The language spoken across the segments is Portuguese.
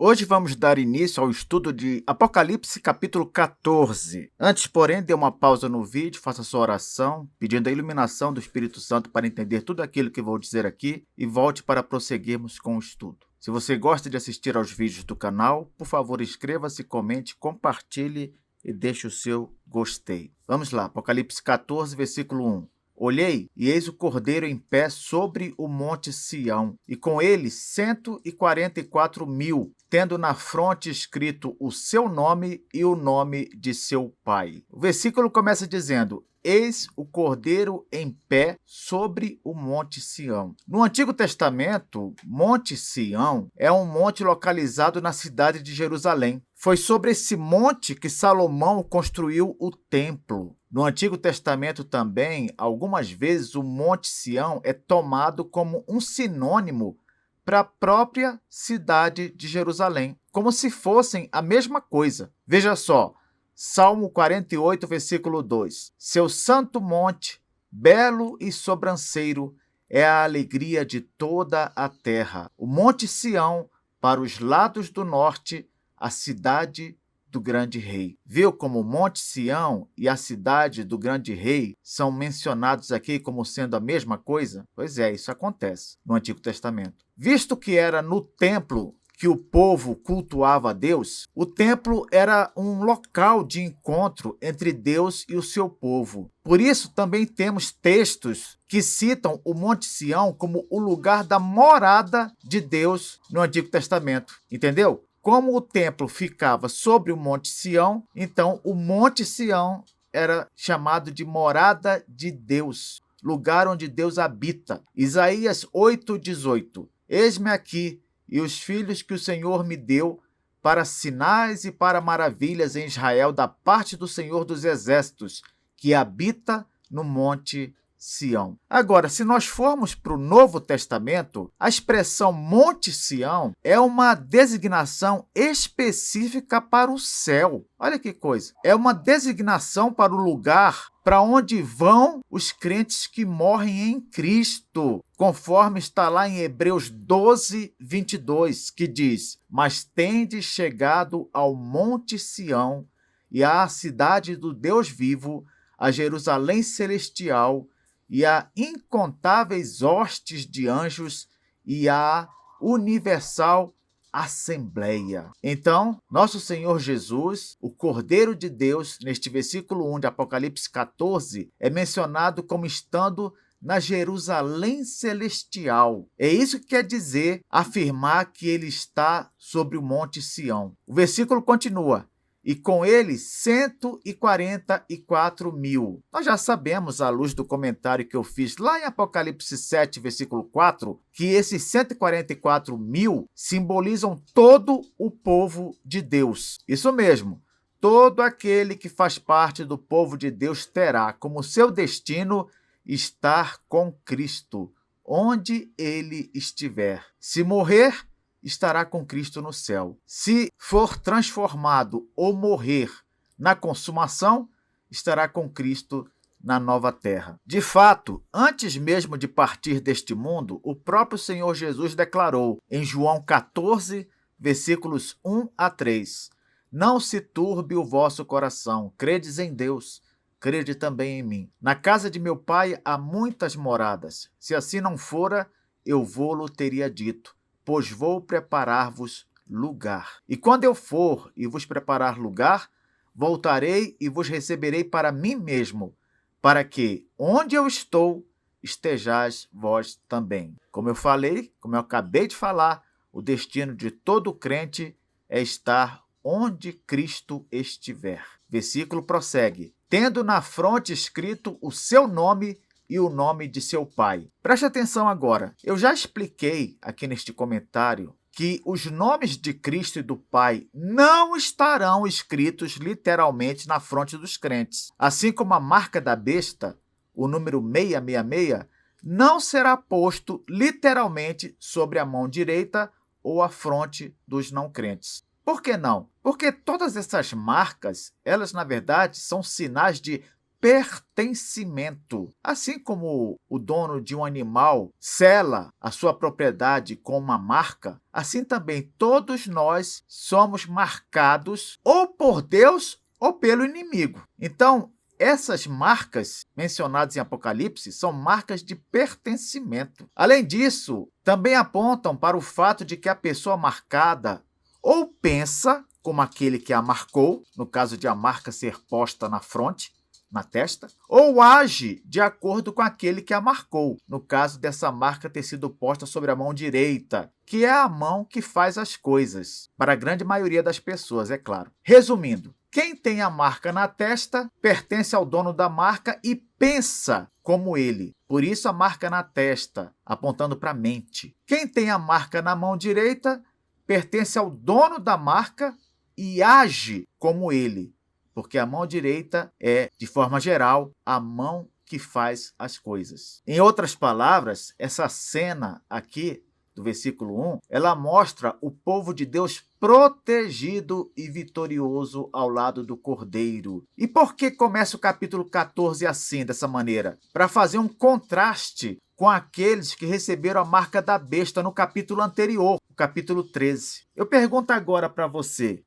Hoje vamos dar início ao estudo de Apocalipse capítulo 14. Antes, porém, dê uma pausa no vídeo, faça sua oração, pedindo a iluminação do Espírito Santo para entender tudo aquilo que vou dizer aqui e volte para prosseguirmos com o estudo. Se você gosta de assistir aos vídeos do canal, por favor, inscreva-se, comente, compartilhe e deixe o seu gostei. Vamos lá, Apocalipse 14, versículo 1. Olhei, e eis o Cordeiro em pé sobre o monte Sião, e com ele 144.000, tendo na fronte escrito o seu nome e o nome de seu pai. O versículo começa dizendo: eis o Cordeiro em pé sobre o monte Sião. No Antigo Testamento, Monte Sião é um monte localizado na cidade de Jerusalém. Foi sobre esse monte que Salomão construiu o templo. No Antigo Testamento também, algumas vezes o Monte Sião é tomado como um sinônimo para a própria cidade de Jerusalém, como se fossem a mesma coisa. Veja só, Salmo 48, versículo 2. Seu santo monte, belo e sobranceiro, é a alegria de toda a terra. O Monte Sião, para os lados do norte, a cidade do grande rei. Viu como o Monte Sião e a cidade do grande rei são mencionados aqui como sendo a mesma coisa? Pois é, isso acontece no Antigo Testamento. Visto que era no templo que o povo cultuava a Deus, o templo era um local de encontro entre Deus e o seu povo. Por isso, também temos textos que citam o Monte Sião como o lugar da morada de Deus no Antigo Testamento. Entendeu? Como o templo ficava sobre o Monte Sião, então o Monte Sião era chamado de morada de Deus, lugar onde Deus habita. Isaías 8:18. Eis-me aqui e os filhos que o Senhor me deu para sinais e para maravilhas em Israel da parte do Senhor dos Exércitos, que habita no Monte Sião. Agora, se nós formos para o Novo Testamento, a expressão Monte Sião é uma designação específica para o céu. Olha que coisa! É uma designação para o lugar para onde vão os crentes que morrem em Cristo, conforme está lá em Hebreus 12:22, que diz: mas tendes chegado ao Monte Sião e à cidade do Deus vivo, a Jerusalém celestial, e a incontáveis hostes de anjos e a universal Assembleia. Então, nosso Senhor Jesus, o Cordeiro de Deus, neste versículo 1 de Apocalipse 14, é mencionado como estando na Jerusalém celestial. É isso que quer dizer afirmar que ele está sobre o Monte Sião. O versículo continua: e com ele 144.000. Nós já sabemos, à luz do comentário que eu fiz lá em Apocalipse 7, versículo 4, que esses 144.000 simbolizam todo o povo de Deus. Isso mesmo, todo aquele que faz parte do povo de Deus terá como seu destino estar com Cristo, onde ele estiver. Se morrer, estará com Cristo no céu. Se for transformado ou morrer na consumação, estará com Cristo na nova terra. De fato, antes mesmo de partir deste mundo, o próprio Senhor Jesus declarou em João 14, versículos 1 a 3: não se turbe o vosso coração, credes em Deus, crede também em mim. Na casa de meu pai há muitas moradas. Se assim não fora, eu vô-lo teria dito, pois vou preparar-vos lugar. E quando eu for e vos preparar lugar, voltarei e vos receberei para mim mesmo, para que, onde eu estou, estejais vós também. Como eu falei, como eu acabei de falar, o destino de todo crente é estar onde Cristo estiver. Versículo prossegue: tendo na fronte escrito o seu nome e o nome de seu pai. Preste atenção agora. Eu já expliquei aqui neste comentário que os nomes de Cristo e do Pai não estarão escritos literalmente na fronte dos crentes. Assim como a marca da besta, o número 666, não será posto literalmente sobre a mão direita ou a fronte dos não crentes. Por que não? Porque todas essas marcas, elas na verdade são sinais de pertencimento. Assim como o dono de um animal sela a sua propriedade com uma marca, assim também todos nós somos marcados ou por Deus ou pelo inimigo. Então, essas marcas mencionadas em Apocalipse são marcas de pertencimento. Além disso, também apontam para o fato de que a pessoa marcada ou pensa como aquele que a marcou, no caso de a marca ser posta na fronte, na testa, ou age de acordo com aquele que a marcou, no caso dessa marca ter sido posta sobre a mão direita, que é a mão que faz as coisas, para a grande maioria das pessoas, é claro. Resumindo, quem tem a marca na testa pertence ao dono da marca e pensa como ele. Por isso a marca na testa, apontando para a mente. Quem tem a marca na mão direita pertence ao dono da marca e age como ele, porque a mão direita é, de forma geral, a mão que faz as coisas. Em outras palavras, essa cena aqui do versículo 1, ela mostra o povo de Deus protegido e vitorioso ao lado do Cordeiro. E por que começa o capítulo 14 assim, dessa maneira? Para fazer um contraste com aqueles que receberam a marca da besta no capítulo anterior, o capítulo 13. Eu pergunto agora para você,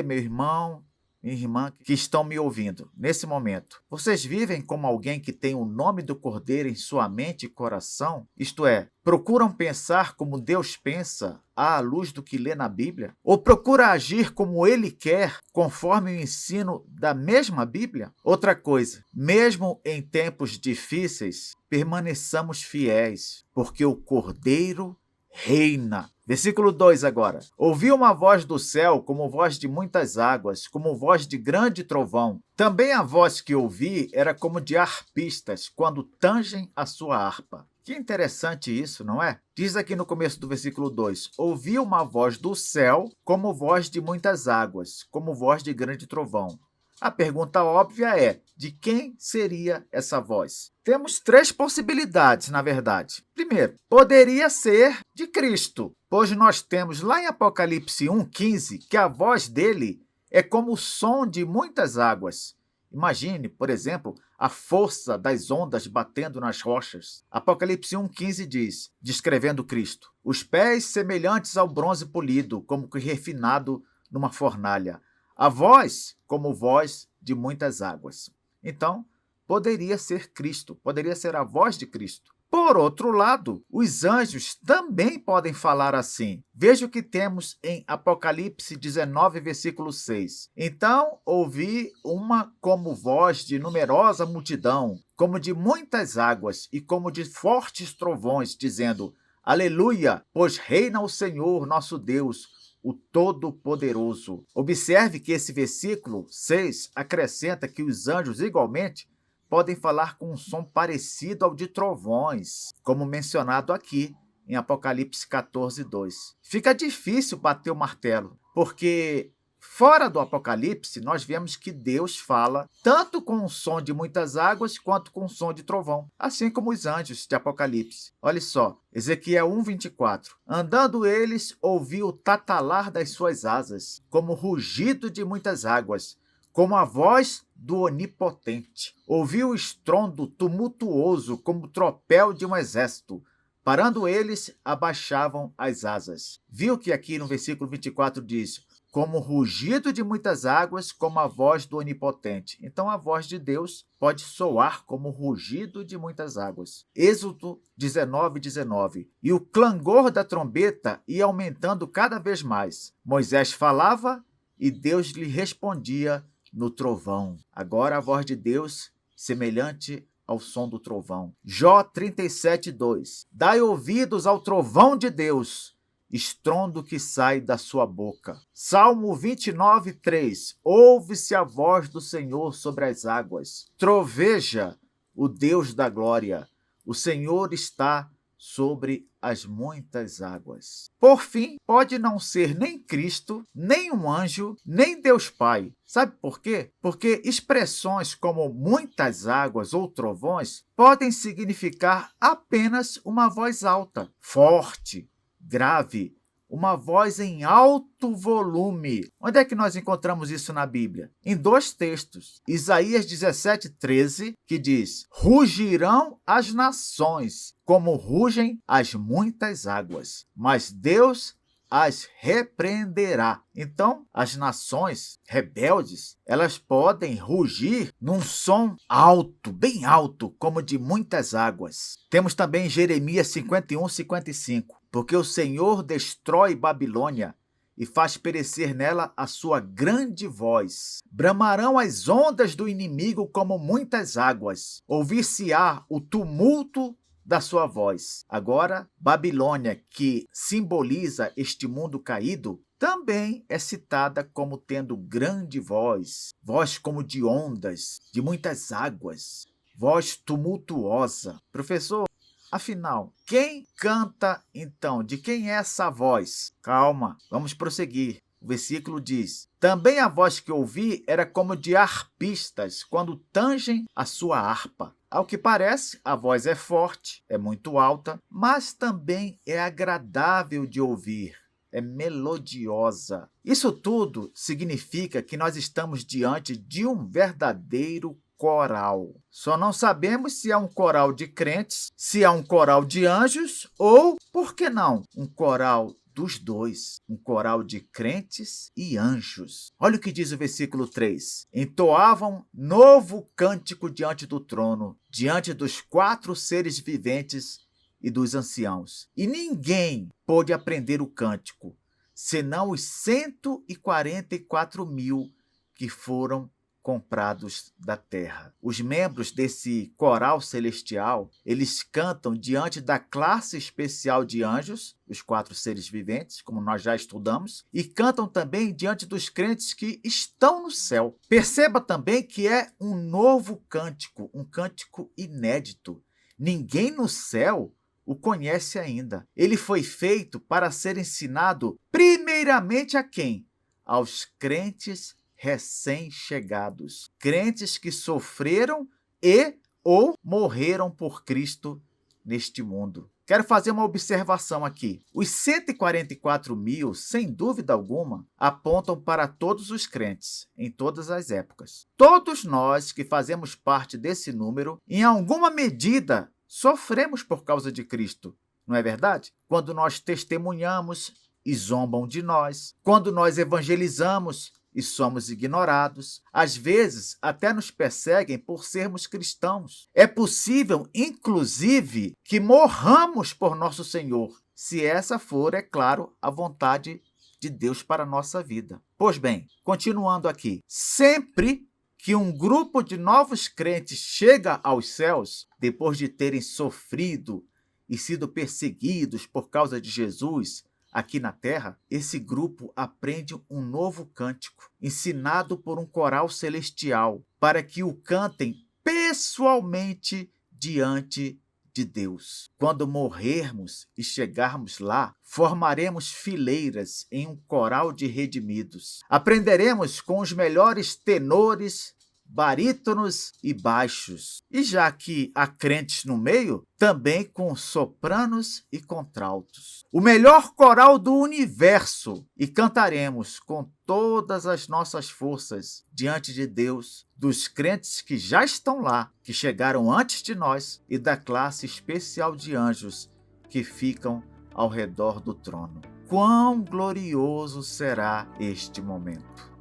meu irmão, minha irmã, que estão me ouvindo nesse momento, vocês vivem como alguém que tem o nome do Cordeiro em sua mente e coração? Isto é, procuram pensar como Deus pensa à luz do que lê na Bíblia? Ou procura agir como Ele quer, conforme o ensino da mesma Bíblia? Outra coisa, mesmo em tempos difíceis, permaneçamos fiéis, porque o Cordeiro reina. Versículo 2 agora. Ouvi uma voz do céu, como voz de muitas águas, como voz de grande trovão. Também a voz que ouvi era como de arpistas, quando tangem a sua harpa. Que interessante isso, não é? Diz aqui no começo do versículo 2, ouvi uma voz do céu, como voz de muitas águas, como voz de grande trovão. A pergunta óbvia é, de quem seria essa voz? Temos três possibilidades, na verdade. Primeiro, poderia ser de Cristo, pois nós temos lá em Apocalipse 1,15 que a voz dele é como o som de muitas águas. Imagine, por exemplo, a força das ondas batendo nas rochas. Apocalipse 1,15 diz, descrevendo Cristo, os pés semelhantes ao bronze polido, como que refinado numa fornalha. A voz, como voz de muitas águas. Então, poderia ser Cristo, poderia ser a voz de Cristo. Por outro lado, os anjos também podem falar assim. Veja o que temos em Apocalipse 19, versículo 6. Então, ouvi uma como voz de numerosa multidão, como de muitas águas e como de fortes trovões, dizendo, Aleluia, pois reina o Senhor, nosso Deus, o Todo-Poderoso. Observe que esse versículo 6 acrescenta que os anjos, igualmente, podem falar com um som parecido ao de trovões, como mencionado aqui em Apocalipse 14, 2. Fica difícil bater o martelo, porque fora do Apocalipse, nós vemos que Deus fala tanto com o som de muitas águas quanto com o som de trovão, assim como os anjos de Apocalipse. Olha só, Ezequiel 1,24. Andando eles, ouvi o tatalar das suas asas, como o rugido de muitas águas, como a voz do Onipotente. Ouvi o estrondo tumultuoso, como o tropel de um exército. Parando eles, abaixavam as asas. Viu que aqui no versículo 24 diz, como o rugido de muitas águas, como a voz do Onipotente. Então, a voz de Deus pode soar como o rugido de muitas águas. Êxodo 19, 19. E o clangor da trombeta ia aumentando cada vez mais. Moisés falava e Deus lhe respondia no trovão. Agora a voz de Deus, semelhante ao som do trovão. Jó 37, 2. Dai ouvidos ao trovão de Deus, estrondo que sai da sua boca. Salmo 29, 3. Ouve-se a voz do Senhor sobre as águas. Troveja o Deus da glória. O Senhor está sobre as muitas águas. Por fim, pode não ser nem Cristo, nem um anjo, nem Deus Pai. Sabe por quê? Porque expressões como muitas águas ou trovões podem significar apenas uma voz alta, forte, grave uma voz em alto volume. Onde é que nós encontramos isso na Bíblia? Em 2 textos. Isaías 17:13, que diz: rugirão as nações, como rugem as muitas águas, mas Deus as repreenderá. Então, as nações rebeldes, elas podem rugir num som alto, bem alto, como de muitas águas. Temos também Jeremias 51:55. Porque o Senhor destrói Babilônia e faz perecer nela a sua grande voz. Bramarão as ondas do inimigo como muitas águas. Ouvir-se-á o tumulto da sua voz. Agora, Babilônia, que simboliza este mundo caído, também é citada como tendo grande voz, voz como de ondas, de muitas águas, voz tumultuosa. Professor, afinal, quem canta então? De quem é essa voz? Calma, vamos prosseguir. O versículo diz: também a voz que ouvi era como de arpistas, quando tangem a sua harpa. Ao que parece, a voz é forte, é muito alta, mas também é agradável de ouvir, é melodiosa. Isso tudo significa que nós estamos diante de um verdadeiro coral. Só não sabemos se é um coral de crentes, se é um coral de anjos ou, por que não, um coral dos dois, um coral de crentes e anjos. Olha o que diz o versículo 3. Entoavam novo cântico diante do trono, diante dos 4 seres viventes e dos anciãos. E ninguém pôde aprender o cântico, senão os 144.000 que foram comprados da terra. Os membros desse coral celestial, eles cantam diante da classe especial de anjos, os 4 seres viventes, como nós já estudamos, e cantam também diante dos crentes que estão no céu. Perceba também que é um novo cântico, um cântico inédito. Ninguém no céu o conhece ainda. Ele foi feito para ser ensinado primeiramente a quem? Aos crentes recém-chegados, crentes que sofreram e ou morreram por Cristo neste mundo. Quero fazer uma observação aqui. Os 144.000, sem dúvida alguma, apontam para todos os crentes, em todas as épocas. Todos nós que fazemos parte desse número, em alguma medida, sofremos por causa de Cristo, não é verdade? Quando nós testemunhamos e zombam de nós, quando nós evangelizamos e somos ignorados, às vezes até nos perseguem por sermos cristãos. É possível, inclusive, que morramos por nosso Senhor, se essa for, é claro, a vontade de Deus para a nossa vida. Pois bem, continuando aqui, sempre que um grupo de novos crentes chega aos céus, depois de terem sofrido e sido perseguidos por causa de Jesus aqui na terra, esse grupo aprende um novo cântico, ensinado por um coral celestial, para que o cantem pessoalmente diante de Deus. Quando morrermos e chegarmos lá, formaremos fileiras em um coral de redimidos. Aprenderemos com os melhores tenores, barítonos e baixos. E já que há crentes no meio, também com sopranos e contraltos. O melhor coral do universo. E cantaremos com todas as nossas forças diante de Deus, dos crentes que já estão lá, que chegaram antes de nós, e da classe especial de anjos que ficam ao redor do trono. Quão glorioso será este momento!